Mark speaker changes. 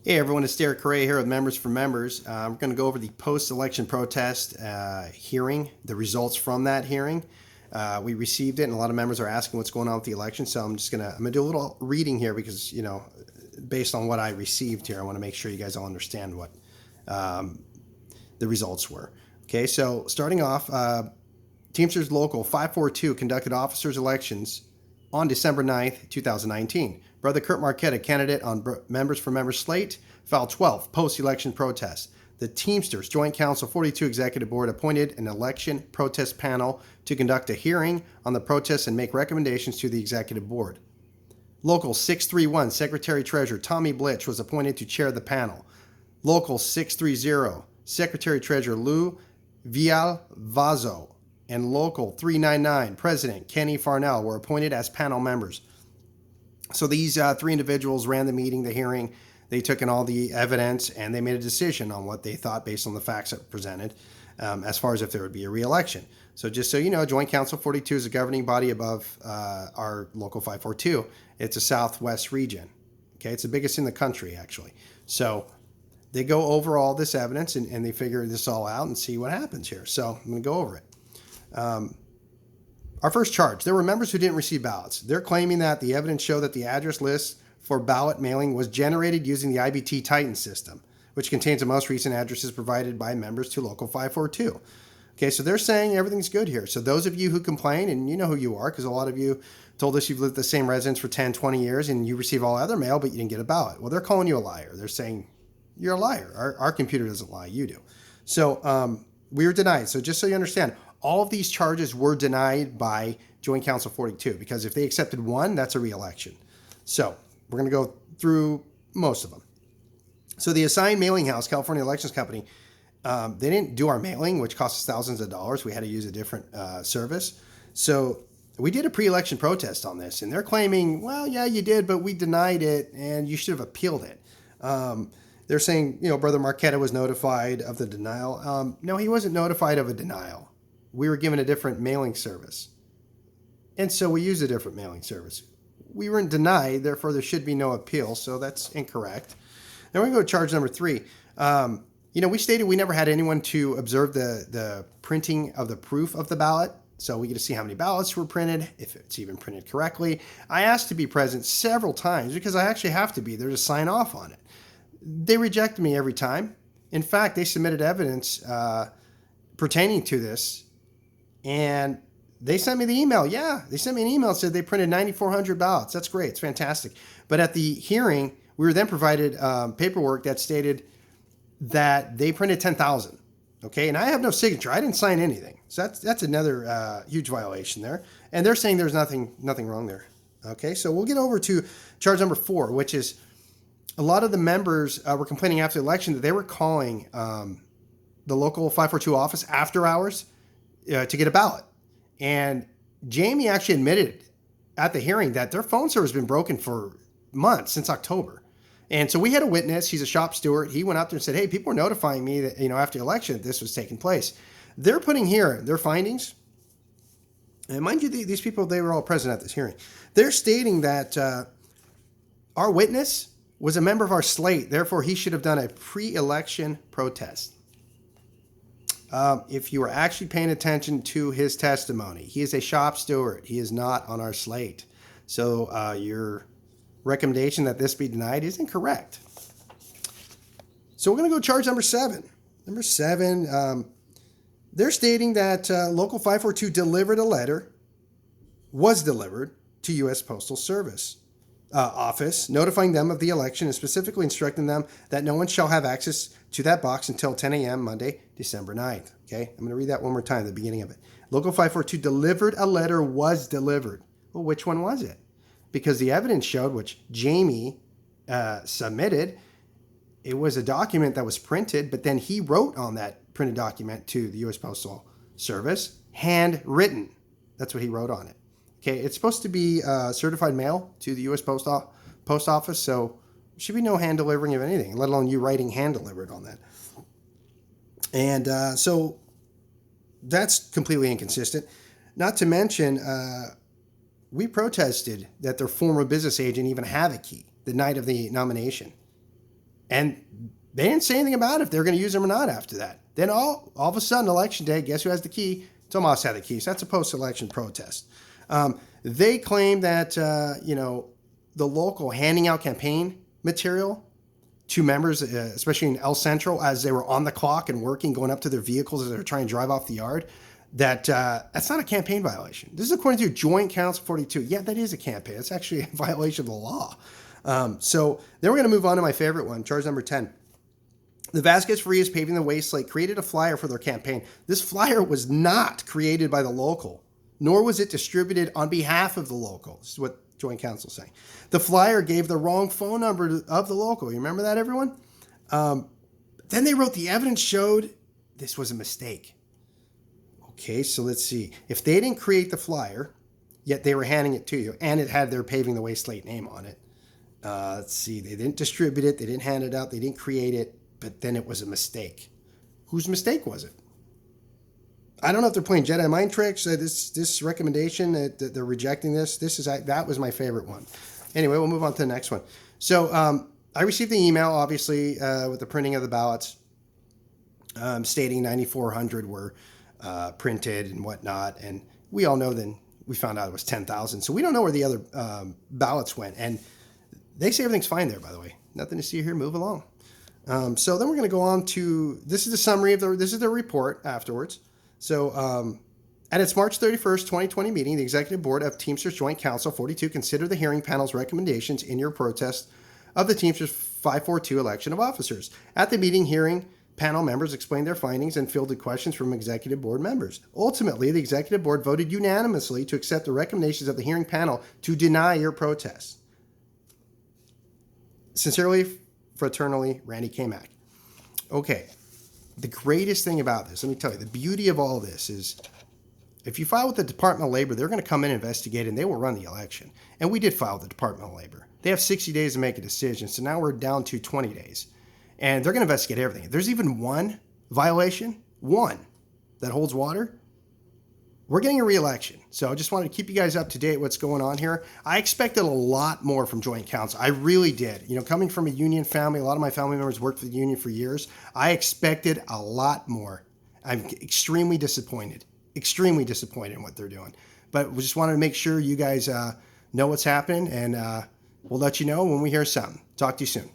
Speaker 1: Hey everyone, it's Derek Correa here with Members for Members. We're going to go over the post-election protest hearing, the results from that hearing. We received it, and a lot of members are asking what's going on with the election. So I'm gonna do a little reading here because based on what I received here, I want to make sure you guys all understand what the results were. Okay, so starting off, Teamsters Local 542 conducted officers' elections on December 9th, 2019. Brother Kurt Marquette, a candidate on Members for Members slate, filed 12 post-election protests. The Teamsters Joint Council 42 Executive Board appointed an election protest panel to conduct a hearing on the protests and make recommendations to the Executive Board. Local 631 Secretary-Treasurer Tommy Blitch was appointed to chair the panel. Local 630 Secretary-Treasurer Lou Villalvazo and Local 399 President Kenny Farnell were appointed as panel members. So these three individuals ran the meeting, the hearing. They took in all the evidence, and they made a decision on what they thought based on the facts that were presented as far as if there would be a re-election. So just so you know, Joint Council 42 is a governing body above our Local 542. It's a Southwest region. Okay, it's the biggest in the country, actually. So they go over all this evidence, and they figure this all out and see what happens here. So I'm going to go over it. Our first charge, there were members who didn't receive ballots. They're claiming that the evidence showed that the address list for ballot mailing was generated using the IBT Titan system, which contains the most recent addresses provided by members to Local 542. Okay, so they're saying everything's good here. So those of you who complain, and you know who you are, because a lot of you told us you've lived the same residence for 10, 20 years, and you receive all other mail, but you didn't get a ballot. Well, they're calling you a liar. They're saying you're a liar. Our computer doesn't lie. You do. So we were denied. So just so you understand, all of these charges were denied by Joint Council 42 because if they accepted one, that's a re-election. So we're going to go through most of them. So the assigned mailing house, California Elections Company, they didn't do our mailing, which cost us thousands of dollars. We had to use a different service. So we did a pre-election protest on this, and they're claiming, well, yeah, you did, but we denied it, and you should have appealed it. They're saying, Brother Marquetta was notified of the denial. No, he wasn't notified of a denial. We were given a different mailing service. And so we used a different mailing service. We weren't denied, therefore there should be no appeal, so that's incorrect. Then we're going to go to charge number 3. We stated we never had anyone to observe the printing of the proof of the ballot, so we get to see how many ballots were printed, if it's even printed correctly. I asked to be present several times because I actually have to be there to sign off on it. They rejected me every time. In fact, they submitted evidence pertaining to this, and they sent me the email. Yeah, they sent me an email that said they printed 9,400 ballots. That's great. It's fantastic. But at the hearing, we were then provided paperwork that stated that they printed 10,000. Okay, and I have no signature. I didn't sign anything. So that's another huge violation there. And they're saying there's nothing wrong there. Okay, so we'll get over to charge number 4, which is a lot of the members were complaining after the election that they were calling the local 542 office after hours to get a ballot. And Jamie actually admitted at the hearing that their phone service has been broken for months, since October. And so we had a witness. He's a shop steward. He went out there and said, hey, people were notifying me that, after the election, this was taking place. They're putting here their findings. And mind you, these people, they were all present at this hearing. They're stating that our witness was a member of our slate. Therefore, he should have done a pre-election protest. If you were actually paying attention to his testimony, he is a shop steward. He is not on our slate. So your recommendation that this be denied is incorrect. So we're going to go charge number 7. Number 7, they're stating that Local 542 delivered a letter, was delivered to U.S. Postal Service office, notifying them of the election and specifically instructing them that no one shall have access to that box until 10 a.m. Monday, December 9th. Okay, I'm going to read that one more time at the beginning of it. Local 542 delivered a letter, was delivered. Well, which one was it? Because the evidence showed, which Jamie submitted, it was a document that was printed, but then he wrote on that printed document to the U.S. Postal Service, handwritten. That's what he wrote on it. Okay, it's supposed to be certified mail to the U.S. Post Office, so there should be no hand delivering of anything, let alone you writing hand delivered on that. And so that's completely inconsistent. Not to mention, we protested that their former business agent even have a key the night of the nomination. And they didn't say anything about if they're going to use them or not after that. Then all of a sudden, election day, guess who has the key? Tomas had the key. So that's a post-election protest. They claim that, the local handing out campaign material to members, especially in El Centro, as they were on the clock and working, going up to their vehicles as they were trying to drive off the yard, that's not a campaign violation. This is according to Joint Council 42. Yeah, that is a campaign. It's actually a violation of the law. So then we're going to move on to my favorite one, charge number 10. The Vasquez Frias Paving the Way slate created a flyer for their campaign. This flyer was not created by the local, nor was it distributed on behalf of the local. This is what Joint Council is saying. The flyer gave the wrong phone number of the local. You remember that, everyone? Then they wrote the evidence showed this was a mistake. Okay, so let's see. If they didn't create the flyer, yet they were handing it to you, and it had their Paving the Way slate name on it. Let's see. They didn't distribute it. They didn't hand it out. They didn't create it. But then it was a mistake. Whose mistake was it? I don't know if they're playing Jedi mind tricks. This recommendation that they're rejecting that was my favorite one. Anyway, we'll move on to the next one. So I received the email, obviously, with the printing of the ballots, stating 9,400 were printed and whatnot. And we all know then we found out it was 10,000. So we don't know where the other ballots went. And they say everything's fine there, by the way. Nothing to see here. Move along. So then we're going to go on to, this is the summary of this is the report afterwards. So at its March 31st, 2020 meeting, the Executive Board of Teamsters Joint Council 42 considered the hearing panel's recommendations in your protest of the Teamsters 542 election of officers. At the meeting, hearing panel members explained their findings and fielded questions from Executive Board members. Ultimately, the Executive Board voted unanimously to accept the recommendations of the hearing panel to deny your protest. Sincerely, fraternally, Randy K. Mack. Okay, the greatest thing about this, let me tell you, the beauty of all this is if you file with the Department of Labor, they're going to come in and investigate, and they will run the election. And we did file with the Department of Labor. They have 60 days to make a decision, so now we're down to 20 days. And they're going to investigate everything. If there's even one violation, one, that holds water, we're getting a re-election. So I just wanted to keep you guys up to date what's going on here. I expected a lot more from Joint Council. I really did. Coming from a union family, a lot of my family members worked for the union for years. I expected a lot more. I'm extremely disappointed in what they're doing. But we just wanted to make sure you guys know what's happening, and we'll let you know when we hear something. Talk to you soon.